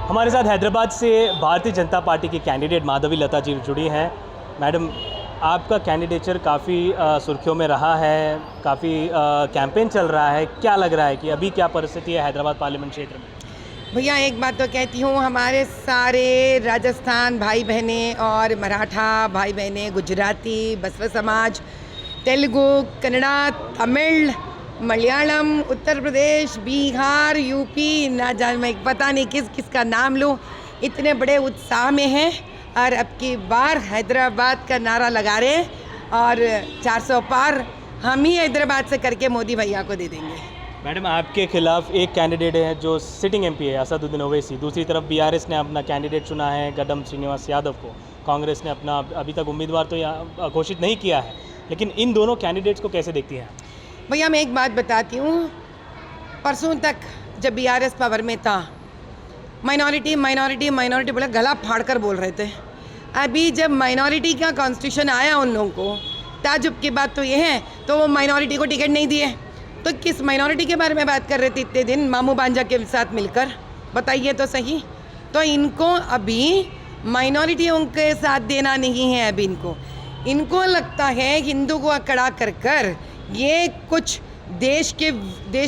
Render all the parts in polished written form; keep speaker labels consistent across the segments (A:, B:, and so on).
A: हमारे साथ हैदराबाद से भारतीय जनता पार्टी की कैंडिडेट माधवी लता जी जुड़ी हैं। मैडम, आपका कैंडिडेचर काफ़ी सुर्खियों में रहा है, काफ़ी कैंपेन चल रहा है। क्या लग रहा है कि अभी क्या परिस्थिति है हैदराबाद पार्लियामेंट क्षेत्र में?
B: भैया एक बात तो कहती हूँ, हमारे सारे राजस्थान भाई बहनें और मराठा भाई बहनें, गुजराती, बसवा समाज, तेलुगु, कन्नड़ा, तमिल, मलयालम, उत्तर प्रदेश, बिहार, यूपी, ना जान मैं पता नहीं किस किस का नाम लूँ, इतने बड़े उत्साह में हैं और अब की बार हैदराबाद का नारा लगा रहे हैं और 400 पार हम ही हैदराबाद से करके मोदी भैया को दे देंगे।
A: मैडम, आपके खिलाफ एक कैंडिडेट है जो सिटिंग एमपी है, असदुद्दीन ओवैसी। दूसरी तरफ बीआरएस ने अपना कैंडिडेट चुना है गड्डम श्रीनिवास यादव को। कांग्रेस ने अपना अभी तक उम्मीदवार तो यहाँ घोषित नहीं किया है, लेकिन इन दोनों कैंडिडेट्स को कैसे देखती हैं?
B: भैया मैं एक बात बताती हूँ, परसों तक जब बीआरएस पावर में था, माइनॉरिटी माइनॉरिटी माइनॉरिटी बोले गला फाड़ कर बोल रहे थे। अभी जब माइनॉरिटी का कॉन्स्टिट्यूशन आया उन लोगों को, ताजुब की बात तो ये है, तो वो माइनॉरिटी को टिकट नहीं दिए। तो किस माइनॉरिटी के बारे में बात कर रहे थे इतने दिन मामू बांजा के साथ मिलकर? बताइए तो सही। तो इनको अभी माइनॉरिटियों के साथ देना नहीं है। अभी इनको लगता है हिंदू को अकड़ा कर कर ये कुछ देश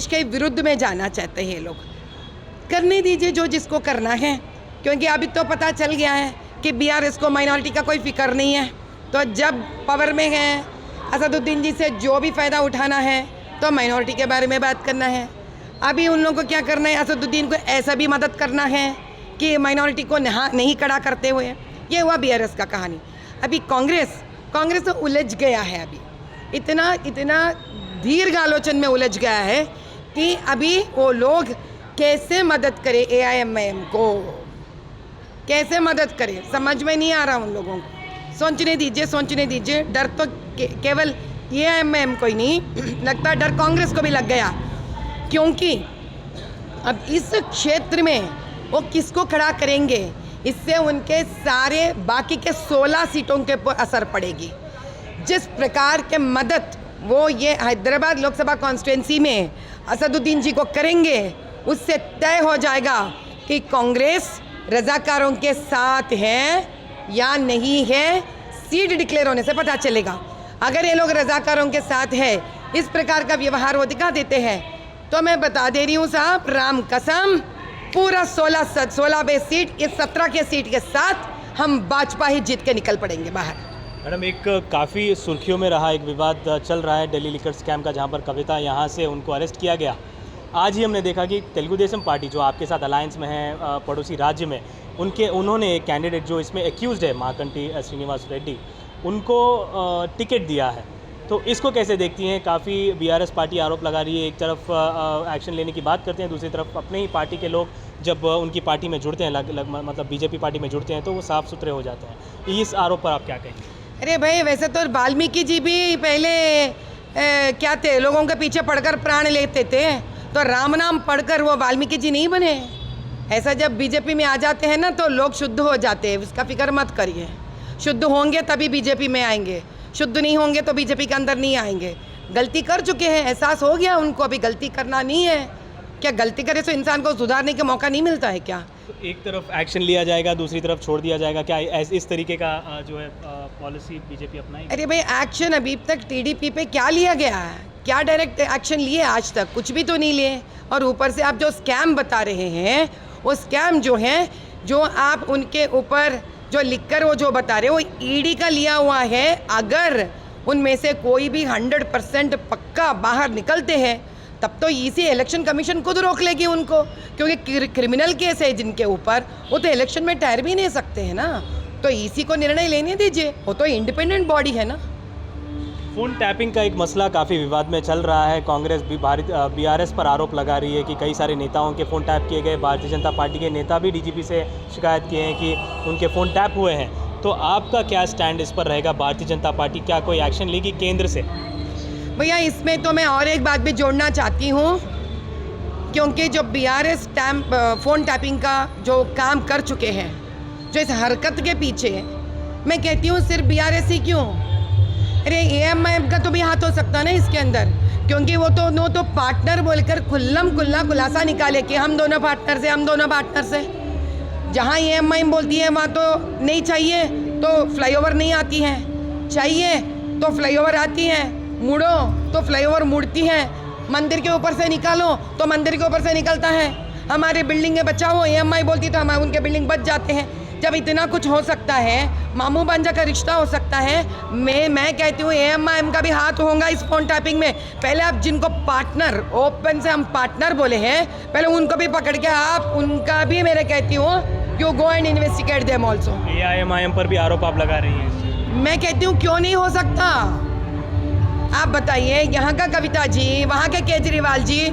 B: के विरुद्ध में जाना चाहते हैं। ये लोग करने दीजिए जो जिसको करना है, क्योंकि अभी तो पता चल गया है कि बीआरएस को माइनॉरिटी का कोई फिक्र नहीं है। तो जब पावर में है, असदुद्दीन जी से जो भी फ़ायदा उठाना है तो माइनॉरिटी के बारे में बात करना है। अभी उन लोगों को क्या करना है, असदुद्दीन को ऐसा भी मदद करना है कि माइनॉरिटी को नहीं खड़ा करते हुए। ये हुआ बीआरएस का कहानी। अभी कांग्रेस तो उलझ गया है। अभी इतना दीर्घ आलोचन में उलझ गया है कि अभी वो लोग कैसे मदद करे, एआईएमआईएम को कैसे मदद करे, समझ में नहीं आ रहा उन लोगों को। सोचने दीजिए। डर तो केवल एआईएमआईएम को ही नहीं लगता, डर कांग्रेस को भी लग गया, क्योंकि अब इस क्षेत्र में वो किसको खड़ा करेंगे, इससे उनके सारे बाकी के 16 सीटों के ऊपर असर पड़ेगी। जिस प्रकार के मदद वो ये हैदराबाद लोकसभा कॉन्स्टिट्यूंसी में असदुद्दीन जी को करेंगे, उससे तय हो जाएगा कि कांग्रेस रजाकारों के साथ है या नहीं है। सीट डिक्लेयर होने से पता चलेगा। अगर ये लोग रजाकारों के साथ है, इस प्रकार का व्यवहार वो दिखा देते हैं, तो मैं बता दे रही हूँ साहब, राम कसम, पूरा 16 बे सीट, इस 17 के सीट के साथ हम भाजपा ही जीत के निकल पड़ेंगे बाहर।
A: मैडम, एक काफ़ी सुर्खियों में रहा एक विवाद चल रहा है दिल्ली लिकर स्कैम का, जहां पर कविता यहां से उनको अरेस्ट किया गया। आज ही हमने देखा कि तेलुगु देशम पार्टी जो आपके साथ अलायंस में है पड़ोसी राज्य में, उन्होंने एक कैंडिडेट जो इसमें एक्यूज्ड है माकंटी श्रीनिवास रेड्डी, उनको टिकट दिया है। तो इसको कैसे देखती हैं? काफ़ी बीआरएस पार्टी आरोप लगा रही है, एक तरफ एक्शन लेने की बात करते हैं, दूसरी तरफ अपने ही पार्टी के लोग जब उनकी पार्टी में जुड़ते हैं, मतलब बीजेपी पार्टी में जुड़ते हैं, तो वो साफ सुथरे हो जाते हैं। इस आरोप पर आप क्या कहेंगे?
B: अरे भाई, वैसे तो वाल्मीकि जी भी पहले क्या थे, लोगों के पीछे पढ़कर प्राण लेते थे, तो राम नाम पढ़कर वो वाल्मीकि जी नहीं बने। ऐसा जब बीजेपी में आ जाते हैं ना, तो लोग शुद्ध हो जाते हैं, उसका फिक्र मत करिए। शुद्ध होंगे तभी बीजेपी में आएंगे, शुद्ध नहीं होंगे तो बीजेपी के अंदर नहीं आएंगे। गलती कर चुके हैं, एहसास हो गया उनको, अभी गलती करना नहीं है। क्या गलती करे तो इंसान को सुधारने का मौका नहीं मिलता है क्या?
A: तो एक तरफ एक्शन लिया जाएगा, दूसरी तरफ छोड़ दिया जाएगा, क्या इस तरीके का जो है पॉलिसी बीजेपी अपनाएगी?
B: अरे भाई, एक्शन अभी तक टीडीपी पे क्या लिया गया है? क्या डायरेक्ट एक्शन लिए? आज तक कुछ भी तो नहीं लिए। और ऊपर से आप जो स्कैम बता रहे हैं, वो स्कैम जो है, जो आप उनके ऊपर जो लिखकर वो जो बता रहे हो, वो ईडी का लिया हुआ है। अगर उनमें से कोई भी 100% पक्का बाहर निकलते हैं, तब तो इसी इलेक्शन कमीशन खुद रोक लेगी उनको, क्योंकि क्रिमिनल केस है जिनके ऊपर, वो तो इलेक्शन में ठहर भी नहीं सकते हैं ना। तो इसी को निर्णय लेने दीजिए, वो तो इंडिपेंडेंट बॉडी है ना।
A: फ़ोन टैपिंग का एक मसला काफ़ी विवाद में चल रहा है। कांग्रेस भी बीआरएस पर आरोप लगा रही है कि कई सारे नेताओं के फ़ोन टैप किए गए। भारतीय जनता पार्टी के नेता भी डीजीपी से शिकायत किए हैं कि उनके फ़ोन टैप हुए हैं। तो आपका क्या स्टैंड इस पर रहेगा? भारतीय जनता पार्टी क्या कोई एक्शन लेगी केंद्र से?
B: भैया, इसमें तो मैं और एक बात भी जोड़ना चाहती हूँ, क्योंकि जो बीआरएस फ़ोन टैपिंग का जो काम कर चुके हैं, जो इस हरकत के पीछे, मैं कहती हूँ सिर्फ बीआरएस ही क्यों, अरे एआईएमआईएम का तो भी हाथ हो सकता ना इसके अंदर, क्योंकि वो तो पार्टनर बोलकर खुल्ला खुलासा निकाले कि हम दोनों पार्टनर से जहाँ EMI बोलती है वहाँ तो नहीं चाहिए तो फ्लाईओवर नहीं आती है, चाहिए तो फ्लाईओवर आती है, मुड़ो तो फ्लाईओवर मुड़ती है, मंदिर के ऊपर से निकालो तो मंदिर के ऊपर से निकलता है, हमारी बिल्डिंगें बचाओ EMI बोलती तो हमारे उनके बिल्डिंग बच जाते हैं। जब इतना कुछ हो सकता है, मामू भांजा का रिश्ता हो सकता है, मैं कहती हूँ AMI का भी हाथ होगा इस फोन टैपिंग में। पहले आप जिनको पार्टनर, ओपन से हम पार्टनर बोले हैं, पहले उनको भी पकड़ के आप उनका भी, मेरे कहती हूँ you go and investigate them also.
A: AIMIM पर भी आरोप आप लगा रही हैं।
B: मैं कहती हूँ क्यों नहीं हो सकता। आप बताइए, यहाँ का कविता जी, वहाँ के केजरीवाल जी,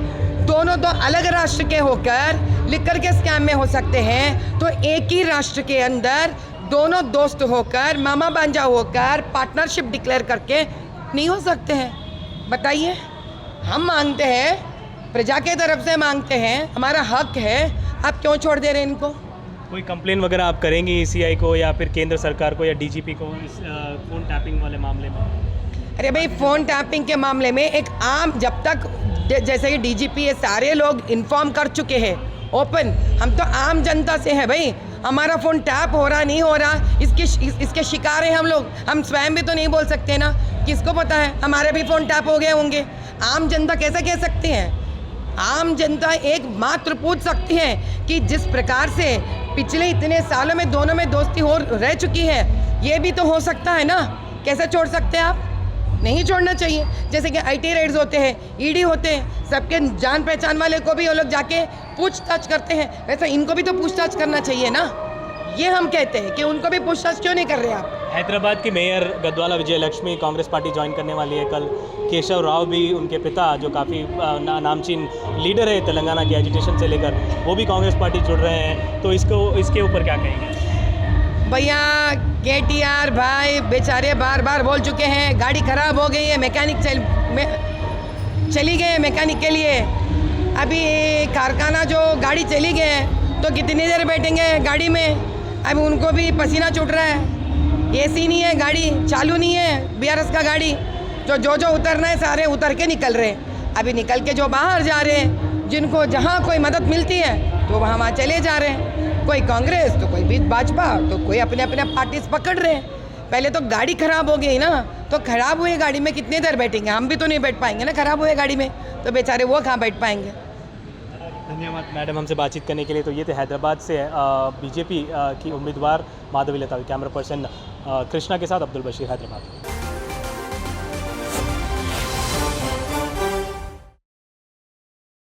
B: दोनों तो अलग राष्ट्र के होकर लिकर के स्कैम में हो सकते हैं, तो एक ही राष्ट्र के अंदर दोनों दोस्त होकर, मामा भांजा होकर पार्टनरशिप डिक्लेयर करके नहीं हो सकते हैं? बताइए। हम मांगते हैं, प्रजा के तरफ से मांगते हैं, हमारा हक है, आप क्यों छोड़ दे रहे हैं इनको?
A: कोई कंप्लेन वगैरह आप करेंगी ECI को या फिर केंद्र सरकार को या DGP को इस फ़ोन टैपिंग वाले मामले में?
B: अरे भाई, फ़ोन टैपिंग के मामले में एक आम, जब तक जैसे कि DGP ये सारे लोग इन्फॉर्म कर चुके हैं ओपन, हम तो आम जनता से है भाई, हमारा फ़ोन टैप हो रहा नहीं हो रहा, इसके शिकार हैं हम लोग। हम स्वयं भी तो नहीं बोल सकते ना, किसको पता है हमारे भी फ़ोन टैप हो गए होंगे। आम जनता कैसे कह सकते हैं? आम जनता एक मात्र पूछ सकती है कि जिस प्रकार से पिछले इतने सालों में दोनों में दोस्ती हो रह चुकी है, ये भी तो हो सकता है ना। कैसे छोड़ सकते हैं आप? नहीं छोड़ना चाहिए। जैसे कि IT रेड्स होते हैं, ED होते हैं, सबके जान पहचान वाले को भी वो लोग जाके पूछताछ करते हैं, वैसे इनको भी तो पूछताछ करना चाहिए ना। ये हम कहते हैं कि उनको भी पूछताछ क्यों नहीं कर रहे आप?
A: हैदराबाद की मेयर गद्वाला विजय लक्ष्मी कांग्रेस पार्टी ज्वाइन करने वाली है कल। केशव राव भी, उनके पिता जो काफ़ी नामचीन लीडर है तेलंगाना की एजुटेशन से लेकर, वो भी कांग्रेस पार्टी जुड़ रहे हैं, तो इसके ऊपर क्या कहेंगे?
B: भैया KTR भाई बेचारे बार बार बोल चुके हैं, गाड़ी ख़राब हो गई है, मैकेनिक चली गए मैकेनिक के लिए। अभी कारखाना जो गाड़ी चली गए तो कितनी देर बैठेंगे गाड़ी में? अभी उनको भी पसीना छूट रहा है, AC नहीं है, गाड़ी चालू नहीं है, BRS का गाड़ी, जो उतरना है सारे उतर के निकल रहे हैं। अभी निकल के जो बाहर जा रहे हैं, जिनको जहाँ कोई मदद मिलती है तो वहाँ चले जा रहे हैं, कोई कांग्रेस तो कोई भी भाजपा, तो कोई अपने अपने पार्टीज पकड़ रहे हैं। पहले तो गाड़ी ख़राब हो गई ना, तो ख़राब हुई गाड़ी में कितनी देर बैठेंगे? हम भी तो नहीं बैठ पाएंगे ना ख़राब हुए गाड़ी में, तो बेचारे वो कहाँ बैठ पाएंगे।
A: धन्यवाद मैडम हमसे बातचीत करने के लिए। तो ये थे हैदराबाद से BJP की उम्मीदवार माधवी लता। कैमरा पर्सन कृष्णा के साथ अब्दुल बशीर, हैदराबाद।